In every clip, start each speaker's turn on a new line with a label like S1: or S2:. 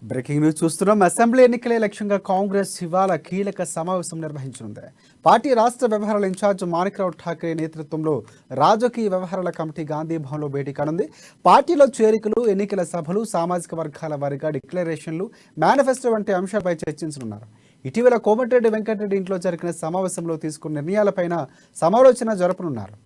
S1: Breaking news చూస్తున్నాం. Assembly ఎన్నికలే లక్ష్యంగా కాంగ్రెస్ ఇవాళ కీలక సమావేశం నిర్వహించనుంది. పార్టీ రాష్ట్ర వ్యవహారాల ఇన్ఛార్జ్ మాణిక్రావు ఠాక్రే నేతృత్వంలో రాజకీయ వ్యవహారాల కమిటీ గాంధీ భవన్లో భేటీ కానుంది. పార్టీలో చేరికలు, ఎన్నికల సభలు, సామాజిక వర్గాల వారీగా డిక్లరేషన్లు, మేనిఫెస్టో వంటి అంశాలపై చర్చించనున్నారు. ఇటీవల కోమటిరెడ్డి వెంకటరెడ్డి ఇంట్లో జరిగిన సమావేశంలో తీసుకున్న నిర్ణయాలపైన సమాలోచన జరపనున్నారు.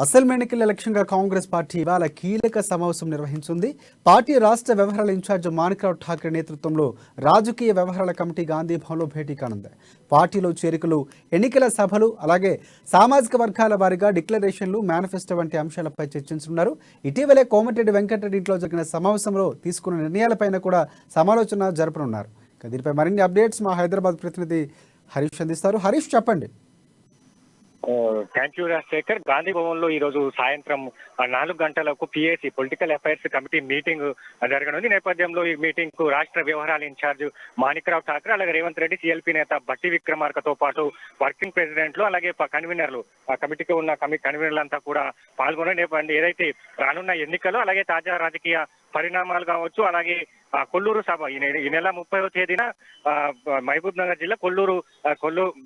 S1: అసెంబ్లీ ఎన్నికల లక్ష్యంగా కాంగ్రెస్ పార్టీ ఇవాళ కీలక సమావేశం నిర్వహించింది. పార్టీ రాష్ట్ర వ్యవహారాల ఇన్ఛార్జ్ మాణిక్రావు ఠాక్రే నేతృత్వంలో రాజకీయ వ్యవహారాల కమిటీ గాంధీ భవన్లో భేటీ కానుంది. పార్టీలో చేరికలు, ఎన్నికల సభలు, అలాగే సామాజిక వర్గాల వారీగా డిక్లరేషన్లు, మేనిఫెస్టో వంటి అంశాలపై చర్చించనున్నారు. ఇటీవలే కోమటిరెడ్డి వెంకటరెడ్డి ఇంట్లో జరిగిన సమావేశంలో తీసుకున్న నిర్ణయాలపైన కూడా సమాలోచన జరపనున్నారు. దీనిపై మరిన్ని అప్డేట్స్ మా హైదరాబాద్ ప్రతినిధి హరీష్ అందిస్తారు. హరీష్, చెప్పండి.
S2: Thank you Rajasekhar. గాంధీ భవన్ లో ఈ రోజు సాయంత్రం 4 గంటలకు PAC political affairs committee meeting జరగనుంది. నేపథ్యంలో ఈ మీటింగ్ కు రాష్ట్ర వ్యవహారాల ఇన్ఛార్జ్ మాణిక్రావు ఠాక్రే, అలాగే రేవంత్ రెడ్డి, సిఎల్పి నేత బట్టి విక్రమార్కతో పాటు వర్కింగ్ ప్రెసిడెంట్లు, అలాగే కన్వీనర్లు, కమిటీకి ఉన్న కన్వీనర్లంతా కూడా పాల్గొనే ఏదైతే రానున్న ఎన్నికలు, అలాగే తాజా రాజకీయ పరిణామాలు కావచ్చు, అలాగే కొల్లూరు సభ ఈ నెల 30వ తేదీన మహబూబ్ నగర్ జిల్లా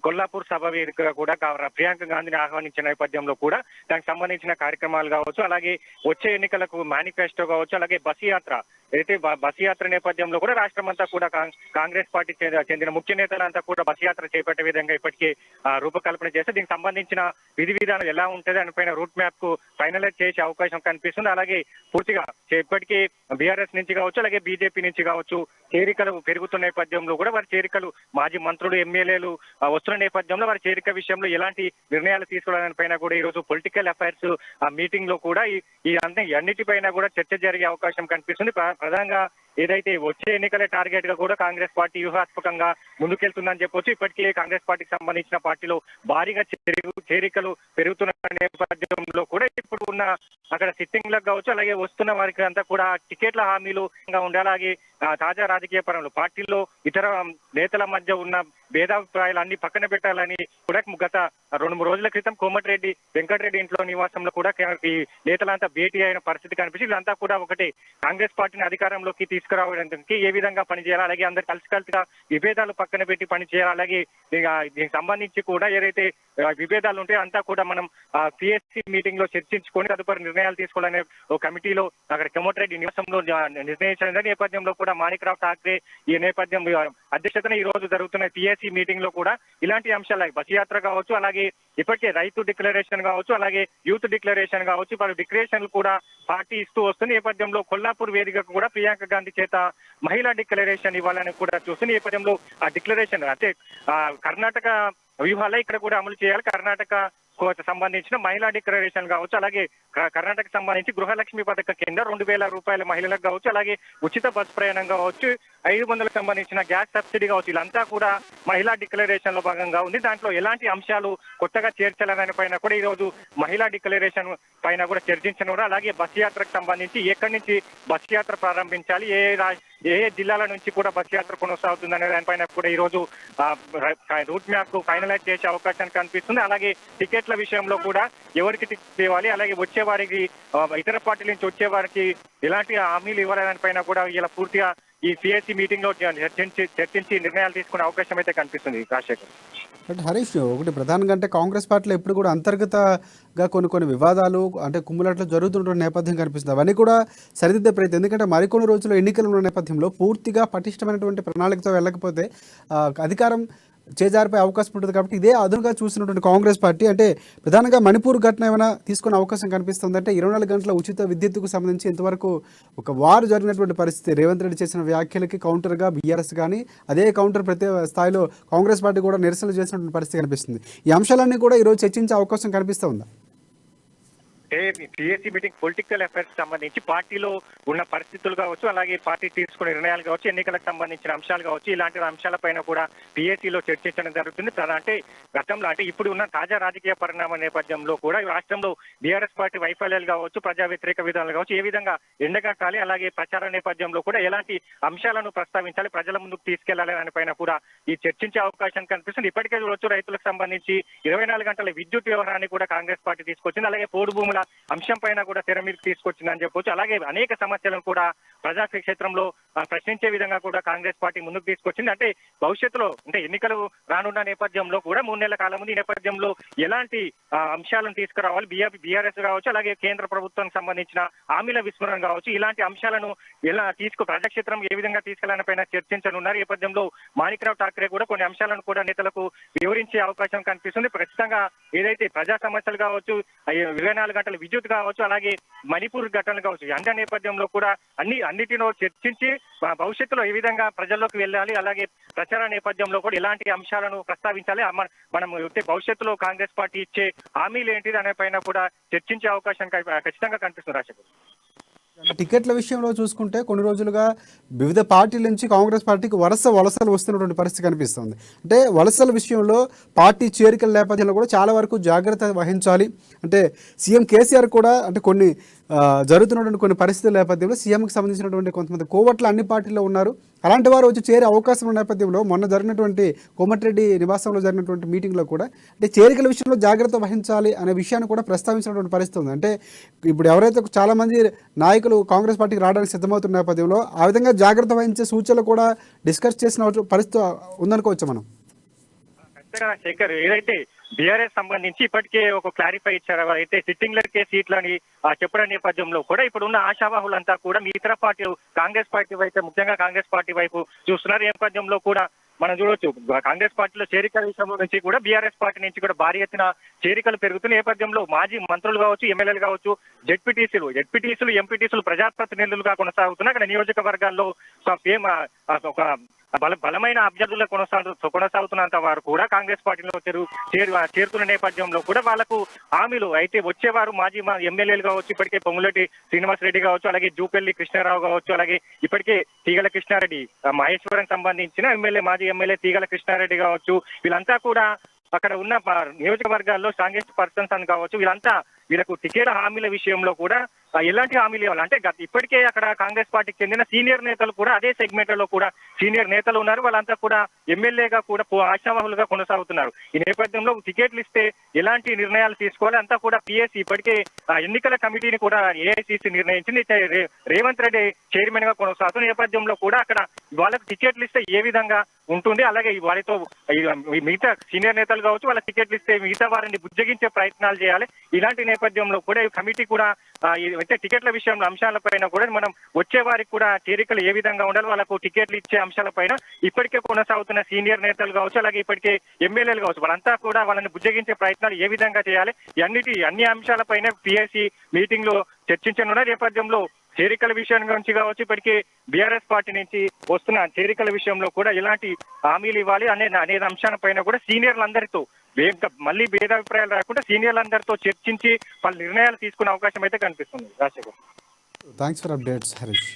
S2: కొల్లాపూర్ సభ వేదికగా కూడా ప్రియాంక గాంధీని ఆహ్వానించిన నేపథ్యంలో కూడా దానికి సంబంధించిన కార్యక్రమాలు కావచ్చు, అలాగే వచ్చే ఎన్నికలకు మేనిఫెస్టో కావచ్చు, అలాగే బస్ యాత్ర అయితే బస్ యాత్ర నేపథ్యంలో కూడా రాష్ట్రం అంతా కూడా కాంగ్రెస్ పార్టీ చెందిన ముఖ్య నేతలంతా కూడా బస్ యాత్ర చేపట్టే విధంగా ఇప్పటికే రూపకల్పన చేస్తే దీనికి సంబంధించిన విధి విధానం ఎలా ఉంటుంది దానిపైన రూట్ మ్యాప్ కు ఫైనలైజ్ చేసే అవకాశం కనిపిస్తుంది. అలాగే పూర్తిగా ఇప్పటికీ బీఆర్ఎస్ నుంచి కావచ్చు, అలాగే బీజేపీ నుంచి కావచ్చు చేరికలు పెరుగుతున్న నేపథ్యంలో కూడా వారి చేరికలు, మాజీ మంత్రులు, ఎమ్మెల్యేలు వస్తున్న నేపథ్యంలో వారి చేరిక విషయంలో ఎలాంటి నిర్ణయాలు తీసుకోవడానికి పైన కూడా ఈ రోజు పొలిటికల్ అఫైర్స్ మీటింగ్ లో కూడా ఈ అన్నిటిపైన కూడా చర్చ జరిగే అవకాశం కనిపిస్తుంది. ప్రధానంగా ఏదైతే వచ్చే ఎన్నికల టార్గెట్ గా కూడా కాంగ్రెస్ పార్టీ వ్యూహాత్మకంగా ముందుకెళ్తుందని చెప్పొచ్చు. ఇప్పటికే కాంగ్రెస్ పార్టీకి సంబంధించిన పార్టీలో భారీగా చేరికలు పెరుగుతున్న నేపథ్యంలో కూడా ఇప్పుడు ఉన్న అక్కడ సిట్టింగ్ లకు కావచ్చు, అలాగే వస్తున్న వారికి అంతా కూడా టికెట్ల హామీలు ఉండాలి. అలాగే తాజా రాజకీయ పరంలో పార్టీలో ఇతర నేతల మధ్య ఉన్న భేదాభిప్రాయాలు అన్ని పక్కన పెట్టాలని కూడా గత 2-3 రోజుల క్రితం కోమటిరెడ్డి వెంకటరెడ్డి ఇంట్లో నివాసంలో కూడా ఈ నేతలంతా భేటీ అయిన పరిస్థితి కనిపించి వీళ్ళంతా కూడా ఒకటి కాంగ్రెస్ పార్టీని అధికారంలోకి తీసుకురావడానికి ఏ విధంగా పనిచేయాలి, అలాగే అందరు కలిసిగా విభేదాలు పక్కన పెట్టి పనిచేయాలి, అలాగే దీనికి సంబంధించి కూడా ఏదైతే విభేదాలు ఉంటాయో అంతా కూడా మనం పిఎస్సి మీటింగ్ లో చర్చించుకొని తదుపరి నిర్ణయాలు తీసుకోవాలనే ఒక కమిటీలో అక్కడ కోమటిరెడ్డి నివాసంలో నిర్ణయించిన నేపథ్యంలో కూడా మాణిక్రావు ఠాక్రే ఈ నేపథ్యం అధ్యక్షతన ఈ రోజు జరుగుతున్న పిఎస్సి మీటింగ్ లో కూడా ఇలాంటి అంశాలు బస్ యాత్ర కావచ్చు, అలాగే ఇప్పటికే రైతు డిక్లరేషన్ కావచ్చు, అలాగే యూత్ డిక్లరేషన్ కావచ్చు, వాళ్ళు డిక్లరేషన్లు కూడా పార్టీ ఇస్తూ వస్తుంది. నేపథ్యంలో కొల్లాపూర్ వేదికకు కూడా ప్రియాంక గాంధీ చేత మహిళా డిక్లరేషన్ ఇవ్వాలని కూడా చూస్తుంది. నేపథ్యంలో ఆ డిక్లరేషన్ అంటే కర్ణాటక వ్యూహాలే ఇక్కడ కూడా అమలు చేయాలి. కర్ణాటక సంబంధించిన మహిళా డిక్లరేషన్ కావచ్చు, అలాగే కర్ణాటక సంబంధించి గృహలక్ష్మి పథకం కింద 2,000 రూపాయల మహిళలకు కావచ్చు, అలాగే ఉచిత బస్ ప్రయాణం కావచ్చు, 500లకు సంబంధించిన గ్యాస్ సబ్సిడీ కావచ్చు, వీళ్ళంతా కూడా మహిళా డిక్లరేషన్ లో భాగంగా ఉంది. దాంట్లో ఎలాంటి అంశాలు కొత్తగా చేర్చాలనే పైన కూడా ఈ రోజు మహిళా డిక్లరేషన్ పైన కూడా చర్చించనున్నారు. అలాగే బస్ యాత్రకు సంబంధించి ఎక్కడి నుంచి బస్ యాత్ర ప్రారంభించాలి, ఏ జిల్లాల నుంచి కూడా బస్ యాత్ర కొనసాగుతుంది అనే దానిపైన కూడా ఈ రోజు రూట్ మ్యాప్ కు ఫైనలైజ్ చేసే అవకాశం కనిపిస్తుంది. అలాగే టికెట్ల విషయంలో కూడా ఎవరికి టికెట్ ఇవ్వాలి, అలాగే వచ్చే వారికి ఇతర పార్టీల నుంచి వచ్చే వారికి ఎలాంటి హామీలు ఇవ్వాలి దానిపైన కూడా ఇలా పూర్తిగా ఈ సిఎస్సి మీటింగ్ లో చర్చించి నిర్ణయాలు తీసుకునే అవకాశం అయితే కనిపిస్తుంది. రాజశేఖర్,
S1: బట్ హరీష్, ఒకటి ప్రధానంగా అంటే కాంగ్రెస్ పార్టీలో ఎప్పుడు కూడా అంతర్గతగా కొన్ని వివాదాలు అంటే కుమ్ములాట్లు జరుగుతుంటున్న నేపథ్యం కనిపిస్తుంది. అవన్నీ కూడా సరిదిద్దే ప్రయత్నం, ఎందుకంటే మరికొన్ని రోజుల్లో ఎన్నికలు ఉన్న నేపథ్యంలో పూర్తిగా పటిష్టమైనటువంటి ప్రణాళికతో వెళ్ళకపోతే అధికారం చేజారిపోయే అవకాశం ఉంటుంది. కాబట్టి ఇదే అదునుగా చూసినటువంటి కాంగ్రెస్ పార్టీ అంటే ప్రధానంగా మణిపూర్ ఘటన ఏమైనా తీసుకునే అవకాశం కనిపిస్తుంది. అంటే 24 గంటల ఉచిత విద్యుత్తుకు సంబంధించి ఇంతవరకు ఒక వారు జరిగినటువంటి పరిస్థితి, రేవంత్ రెడ్డి చేసిన వ్యాఖ్యలకి కౌంటర్గా బీఆర్ఎస్ కానీ అదే కౌంటర్ ప్రతి స్థాయిలో కాంగ్రెస్ పార్టీ కూడా నిరసనలు చేసినటువంటి పరిస్థితి కనిపిస్తుంది. ఈ అంశాలన్నీ కూడా ఈరోజు చర్చించే అవకాశం కనిపిస్తూ ఉందా?
S2: పిఎస్సి మీటింగ్ పొలిటికల్ అఫైర్స్ సంబంధించి పార్టీలో ఉన్న పరిస్థితులు కావచ్చు, అలాగే పార్టీ తీసుకునే నిర్ణయాలు కావచ్చు, ఎన్నికలకు సంబంధించిన అంశాలు కావచ్చు, ఇలాంటి అంశాలపైన కూడా పిఎస్సిలో చర్చించడం జరుగుతుంది. అంటే గతంలో అంటే ఇప్పుడు ఉన్న తాజా రాజకీయ పరిణామ నేపథ్యంలో కూడా రాష్ట్రంలో బీఆర్ఎస్ పార్టీ వైఫల్యాలు కావచ్చు, ప్రజా వ్యతిరేక విధానాలు కావచ్చు, ఏ విధంగా ఎండగట్టాలి, అలాగే ప్రచార నేపథ్యంలో కూడా ఎలాంటి అంశాలను ప్రస్తావించాలి, ప్రజల ముందుకు తీసుకెళ్లాలి దానిపైన కూడా ఈ చర్చించే అవకాశం కనిపిస్తుంది. ఇప్పటికే చూడొచ్చు రైతులకు సంబంధించి 24 గంటల విద్యుత్ వ్యవహారాన్ని కూడా కాంగ్రెస్ పార్టీ తీసుకొచ్చింది. అలాగే పోడు భూముల అంశం పైన కూడా తెర మీదకి తీసుకొచ్చిందని చెప్పొచ్చు. అలాగే అనేక సమస్యలను కూడా ప్రజా క్షేత్రంలో ప్రశ్నించే విధంగా కూడా కాంగ్రెస్ పార్టీ ముందుకు తీసుకొచ్చింది. అంటే భవిష్యత్తులో అంటే ఎన్నికలు రానున్న నేపథ్యంలో కూడా 3 నెలల కాలం ఉంది. ఈ నేపథ్యంలో ఎలాంటి అంశాలను తీసుకురావాలి, బీఆర్ఎస్ కావచ్చు, అలాగే కేంద్ర ప్రభుత్వానికి సంబంధించిన హామీల విస్మరణ కావచ్చు, ఇలాంటి అంశాలను ఎలా ప్రజాక్షేత్రం ఏ విధంగా తీసుకెళ్లాలని పైన చర్చించనున్నారు. ఈ నేపథ్యంలో మాణిక్రావు ఠాక్రే కూడా కొన్ని అంశాలను కూడా నేతలకు వివరించే అవకాశం కనిపిస్తుంది. ఖచ్చితంగా ఏదైతే ప్రజా సమస్యలు కావచ్చు, 24 గంటల విద్యుత్ కావచ్చు, అలాగే మణిపూర్ ఘటనలు కావచ్చు, అందరి నేపథ్యంలో కూడా అన్నిటినో చర్చించి భవిష్యత్తులో ఏ విధంగా ప్రజల్లోకి వెళ్ళాలి, అలాగే ప్రచార నేపథ్యంలో కూడా ఇలాంటి అంశాలను ప్రస్తావించాలి, మనం భవిష్యత్తులో కాంగ్రెస్ పార్టీ ఇచ్చే హామీలు ఏంటి అనే పైన కూడా చర్చించే అవకాశం ఖచ్చితంగా కనిపిస్తుంది. రాజశేఖర్,
S1: టికెట్ల విషయంలో చూసుకుంటే కొన్ని రోజులుగా వివిధ పార్టీల నుంచి కాంగ్రెస్ పార్టీకి వలసలు వస్తున్నటువంటి పరిస్థితి కనిపిస్తుంది. అంటే వలసల విషయంలో పార్టీ చేరికల నేపథ్యంలో కూడా చాలా వరకు జాగ్రత్త వహించాలి. అంటే సీఎం కేసీఆర్ కూడా అంటే కొన్ని జరుగుతున్నటువంటి కొన్ని పరిస్థితుల నేపథ్యంలో సీఎంకి సంబంధించినటువంటి కొంతమంది కోవట్లు అన్ని పార్టీల్లో ఉన్నారు. అలాంటి వారు వచ్చి చేరే అవకాశం ఉన్న నేపథ్యంలో మొన్న జరిగినటువంటి కోమటిరెడ్డి నివాసంలో జరిగినటువంటి మీటింగ్లో కూడా అంటే చేరికల విషయంలో జాగ్రత్త వహించాలి అనే విషయాన్ని కూడా ప్రస్తావించినటువంటి పరిస్థితి ఉంది. అంటే ఇప్పుడు ఎవరైతే చాలామంది నాయకులు కాంగ్రెస్ పార్టీకి రావడానికి సిద్ధమవుతున్న నేపథ్యంలో ఆ విధంగా జాగ్రత్త వహించే సూచనలు కూడా డిస్కస్ చేసిన పరిస్థితి ఉందనుకోవచ్చు మనం.
S2: శేఖర్, ఏదైతే బీఆర్ఎస్ సంబంధించి ఇప్పటికే ఒక క్లారిఫై ఇచ్చారు. అయితే సిట్టింగ్లకే సీట్లని చెప్పడం నేపథ్యంలో కూడా ఇప్పుడున్న ఆశావాహులంతా కూడా మీ ఇతర పార్టీలు కాంగ్రెస్ పార్టీ వైపు, ముఖ్యంగా కాంగ్రెస్ పార్టీ వైపు చూస్తున్నారు. నేపథ్యంలో కూడా మనం చూడొచ్చు కాంగ్రెస్ పార్టీలో చేరికల విషయంలో నుంచి కూడా బీఆర్ఎస్ పార్టీ నుంచి కూడా భారీ ఎత్తున చేరికలు పెరుగుతున్న నేపథ్యంలో మాజీ మంత్రులు కావచ్చు, ఎమ్మెల్యేలు కావచ్చు, జెడ్పీటీసీలు, ఎంపీటీసీలు ప్రజాప్రతినిధులుగా కొనసాగుతున్న అక్కడ నియోజకవర్గాల్లో ఒక బలమైన అభ్యర్థులు కొనసాగుతున్నంత వారు కూడా కాంగ్రెస్ పార్టీలో చేరుతున్న నేపథ్యంలో కూడా వాళ్లకు హామీలు అయితే వచ్చేవారు మాజీ ఎమ్మెల్యేలు కావచ్చు, ఇప్పటికే పొంగులేటి శ్రీనివాసరెడ్డి కావచ్చు, అలాగే జూపల్లి కృష్ణారావు కావచ్చు, అలాగే ఇప్పటికే తీగల కృష్ణారెడ్డి మహేశ్వరం సంబంధించిన మాజీ ఎమ్మెల్యే తీగల కృష్ణారెడ్డి కావచ్చు, వీళ్ళంతా కూడా అక్కడ ఉన్న నియోజకవర్గాల్లో స్ట్రాంగెస్ట్ పర్సన్స్ అని కావచ్చు, వీళ్ళకు టికెట్ హామీల విషయంలో కూడా ఎలాంటి హామీలు ఇవ్వాలి అంటే ఇప్పటికే అక్కడ కాంగ్రెస్ పార్టీకి చెందిన సీనియర్ నేతలు కూడా అదే సెగ్మెంట్లలో కూడా సీనియర్ నేతలు ఉన్నారు. వాళ్ళంతా కూడా ఎమ్మెల్యేగా కూడా ఆశావాహులుగా కొనసాగుతున్నారు. ఈ నేపథ్యంలో టికెట్లు ఇస్తే ఎలాంటి నిర్ణయాలు తీసుకోవాలి అంతా కూడా పిఎస్సి ఇప్పటికే ఎన్నికల కమిటీని కూడా ఏఐసిసి నిర్ణయించింది. రేవంత్ రెడ్డి చైర్మన్ గా కొనసాగుతున్న నేపథ్యంలో కూడా అక్కడ వాళ్ళకు టికెట్లు ఇస్తే ఏ విధంగా ఉంటుంది, అలాగే వాళ్ళతో మిగతా సీనియర్ నేతలు కావచ్చు వాళ్ళ టికెట్లు ఇస్తే మిగతా వారిని బుజ్జగించే ప్రయత్నాలు చేయాలి. ఇలాంటి నేపథ్యంలో కూడా ఈ కమిటీ కూడా అయితే టికెట్ల విషయంలో అంశాలపైన కూడా మనం వచ్చే వారికి కూడా చేరికలు ఏ విధంగా ఉండాలి, వాళ్ళకు టికెట్లు ఇచ్చే అంశాలపైన ఇప్పటికే కొనసాగుతున్న సీనియర్ నేతలు కావచ్చు, అలాగే ఇప్పటికే ఎమ్మెల్యేలు కావచ్చు, వాళ్ళంతా కూడా వాళ్ళని బుజ్జగించే ప్రయత్నాలు ఏ విధంగా చేయాలి, అన్ని అంశాలపైన పిఎస్సి మీటింగ్ లో చర్చించనున్న నేపథ్యంలో చేరికల విషయం గురించి కావచ్చు, ఇప్పటికే బీఆర్ఎస్ పార్టీ నుంచి వస్తున్న చేరికల విషయంలో కూడా ఎలాంటి హామీలు ఇవ్వాలి అనే అంశాలపైన కూడా సీనియర్లందరితో మళ్ళీ భేదాభిప్రాయాలు రాకుండా సీనియర్లందరితో చర్చించి వాళ్ళ నిర్ణయాలు తీసుకునే అవకాశం అయితే కనిపిస్తుంది. Rajasekhar,
S1: thanks for updates Harish.